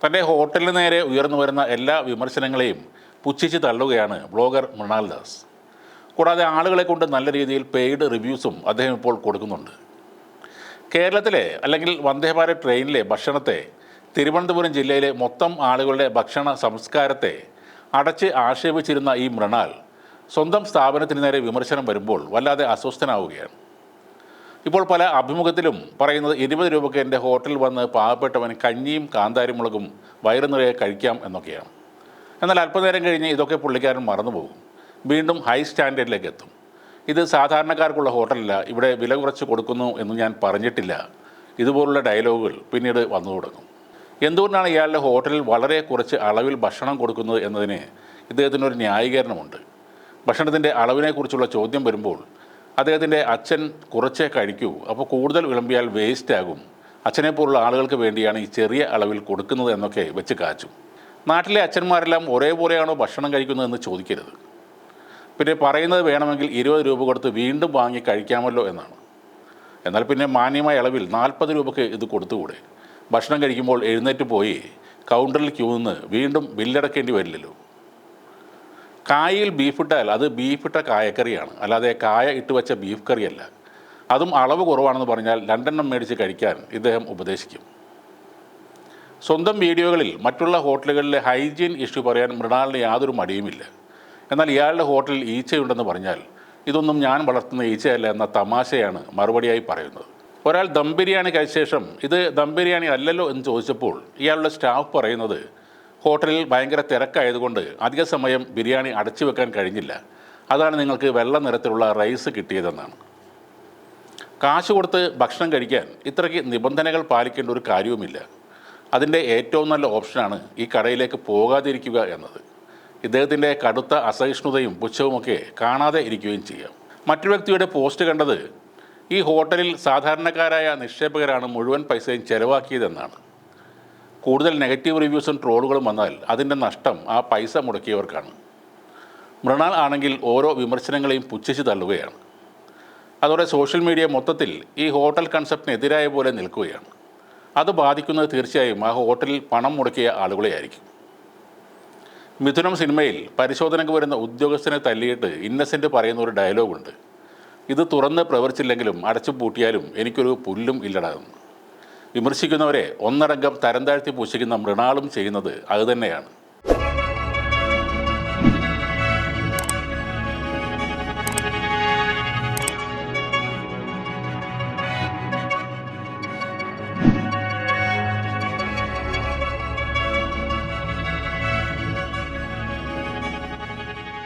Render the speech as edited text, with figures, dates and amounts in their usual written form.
തൻ്റെ ഹോട്ടലിന് നേരെ ഉയർന്നു വരുന്ന എല്ലാ വിമർശനങ്ങളെയും പുച്ഛിച്ച് തള്ളുകയാണ് ബ്ലോഗർ മൃണാൽ ദാസ്. കൂടാതെ ആളുകളെ കൊണ്ട് നല്ല രീതിയിൽ പെയ്ഡ് റിവ്യൂസും അദ്ദേഹം ഇപ്പോൾ കൊടുക്കുന്നുണ്ട്. കേരളത്തിലെ അല്ലെങ്കിൽ വന്ദേഭാരത് ട്രെയിനിലെ ഭക്ഷണത്തെ, തിരുവനന്തപുരം ജില്ലയിലെ മൊത്തം ആളുകളുടെ ഭക്ഷണ സംസ്കാരത്തെ അടച്ച് ആക്ഷേപിച്ചിരുന്ന ഈ മൃണാൽ സ്വന്തം സ്ഥാപനത്തിന് നേരെ വിമർശനം വരുമ്പോൾ വല്ലാതെ അസ്വസ്ഥനാവുകയാണ്. ഇപ്പോൾ പല അഭിമുഖത്തിലും പറയുന്നത് 20 രൂപയ്ക്ക് എൻ്റെ ഹോട്ടലിൽ വന്ന് പാവപ്പെട്ടവൻ കഞ്ഞിയും കാന്താരിമുളകും വയറു നിറയെ കഴിക്കാം എന്നൊക്കെയാണ്. എന്നാൽ അല്പനേരം കഴിഞ്ഞ് ഇതൊക്കെ പുള്ളിക്കാരൻ മറന്നുപോകും. വീണ്ടും ഹൈ സ്റ്റാൻഡേർഡിലേക്ക് എത്തും. ഇത് സാധാരണക്കാർക്കുള്ള ഹോട്ടലല്ല, ഇവിടെ വില കുറച്ച് കൊടുക്കുന്നു എന്ന് ഞാൻ പറഞ്ഞിട്ടില്ല. ഇതുപോലുള്ള ഡയലോഗുകൾ പിന്നീട് വന്നു തുടങ്ങും. എന്തുകൊണ്ടാണ് ഇയാളുടെ ഹോട്ടലിൽ വളരെ കുറച്ച് അളവിൽ ഭക്ഷണം കൊടുക്കുന്നത് എന്നതിന് ഇദ്ദേഹത്തിനൊരു ന്യായീകരണമുണ്ട്. ഭക്ഷണത്തിൻ്റെ അളവിനെക്കുറിച്ചുള്ള ചോദ്യം വരുമ്പോൾ അദ്ദേഹത്തിൻ്റെ അച്ഛൻ കുറച്ചേ കഴിക്കൂ, അപ്പോൾ കൂടുതൽ വിളമ്പിയാൽ വേസ്റ്റ് ആകും, അച്ഛനെപ്പോലുള്ള ആളുകൾക്ക് വേണ്ടിയാണ് ഈ ചെറിയ അളവിൽ കൊടുക്കുന്നത് എന്നൊക്കെ വെച്ച് കാച്ചു. നാട്ടിലെ അച്ഛന്മാരെല്ലാം ഒരേപോലെയാണോ ഭക്ഷണം കഴിക്കുന്നതെന്ന് ചോദിക്കരുത്. പിന്നെ പറയുന്നത് വേണമെങ്കിൽ 20 രൂപ കൊടുത്ത് വീണ്ടും വാങ്ങി കഴിക്കാമല്ലോ എന്നാണ്. എന്നാൽ പിന്നെ മാന്യമായ അളവിൽ 40 രൂപയ്ക്ക് ഇത് കൊടുത്തുകൂടെ? ഭക്ഷണം കഴിക്കുമ്പോൾ എഴുന്നേറ്റ് പോയി കൗണ്ടറിൽ ക്യൂ നിന്ന് വീണ്ടും ബില്ലടക്കേണ്ടി വരില്ലല്ലോ. കായയിൽ ബീഫിട്ടാൽ അത് ബീഫിട്ട കായക്കറിയാണ്, അല്ലാതെ കായ ഇട്ട് വെച്ച ബീഫ് കറിയല്ല. അതും അളവ് കുറവാണെന്ന് പറഞ്ഞാൽ 2 എണ്ണം മേടിച്ച് കഴിക്കാൻ ഇദ്ദേഹം ഉപദേശിക്കും. സ്വന്തം വീഡിയോകളിൽ മറ്റുള്ള ഹോട്ടലുകളിലെ ഹൈജീൻ ഇഷ്യൂ പറയാൻ മൃണാലിന് യാതൊരു മടിയുമില്ല. എന്നാൽ ഇയാളുടെ ഹോട്ടലിൽ ഈച്ചയുണ്ടെന്ന് പറഞ്ഞാൽ ഇതൊന്നും ഞാൻ വളർത്തുന്ന ഈച്ചയല്ല എന്ന തമാശയാണ് മറുപടിയായി പറയുന്നത്. ഒരാൾ ദം ബിരിയാണി കഴിച്ച ശേഷം ഇത് ദം ബിരിയാണി അല്ലല്ലോ എന്ന് ചോദിച്ചപ്പോൾ ഇയാളുടെ സ്റ്റാഫ് പറയുന്നത് ഹോട്ടലിൽ ഭയങ്കര തിരക്കായതുകൊണ്ട് അധിക സമയം ബിരിയാണി അടച്ചു വെക്കാൻ കഴിഞ്ഞില്ല, അതാണ് നിങ്ങൾക്ക് വെള്ള നിറത്തിലുള്ള റൈസ് കിട്ടിയതെന്നാണ്. കാശ് കൊടുത്ത് ഭക്ഷണം കഴിക്കാൻ ഇത്രയ്ക്ക് നിബന്ധനകൾ പാലിക്കേണ്ട ഒരു കാര്യവുമില്ല. അതിൻ്റെ ഏറ്റവും നല്ല ഓപ്ഷനാണ് ഈ കടയിലേക്ക് പോകാതിരിക്കുക എന്നത്. ഇദ്ദേഹത്തിൻ്റെ കടുത്ത അസഹിഷ്ണുതയും പുച്ഛവുമൊക്കെ കാണാതെ ഇരിക്കുകയും ചെയ്യാം. മറ്റൊരു വ്യക്തിയുടെ പോസ്റ്റ് കണ്ടത് ഈ ഹോട്ടലിൽ സാധാരണക്കാരായ നിക്ഷേപകരാണ് മുഴുവൻ പൈസയും ചെലവാക്കിയതെന്നാണ്. കൂടുതൽ നെഗറ്റീവ് റിവ്യൂസും ട്രോളുകളും വന്നാൽ അതിൻ്റെ നഷ്ടം ആ പൈസ മുടക്കിയവർക്കാണ്. മൃണാൽ ആണെങ്കിൽ ഓരോ വിമർശനങ്ങളെയും പുച്ഛിച്ച് തള്ളുകയാണ്. അതോടെ സോഷ്യൽ മീഡിയ മൊത്തത്തിൽ ഈ ഹോട്ടൽ കൺസെപ്റ്റിനെതിരായ പോലെ നിൽക്കുകയാണ്. അത് ബാധിക്കുന്നത് തീർച്ചയായും ആ ഹോട്ടലിൽ പണം മുടക്കിയ ആളുകളെയായിരിക്കും. മിഥുനം സിനിമയിൽ പരിശോധനയ്ക്ക് വരുന്ന ഉദ്യോഗസ്ഥനെ തല്ലിയിട്ട് ഇന്നസെൻ്റ് പറയുന്ന ഒരു ഡയലോഗുണ്ട്. ഇത് തുറന്ന് പ്രവർത്തിച്ചില്ലെങ്കിലും അടച്ചു പൂട്ടിയാലും എനിക്കൊരു പുല്ലും ഇല്ലടാന്ന്. വിമർശിക്കുന്നവരെ ഒന്നടങ്കം തരം താഴ്ത്തി പൂശിക്കുന്ന മൃണാളും ചെയ്യുന്നത് അതുതന്നെയാണ്.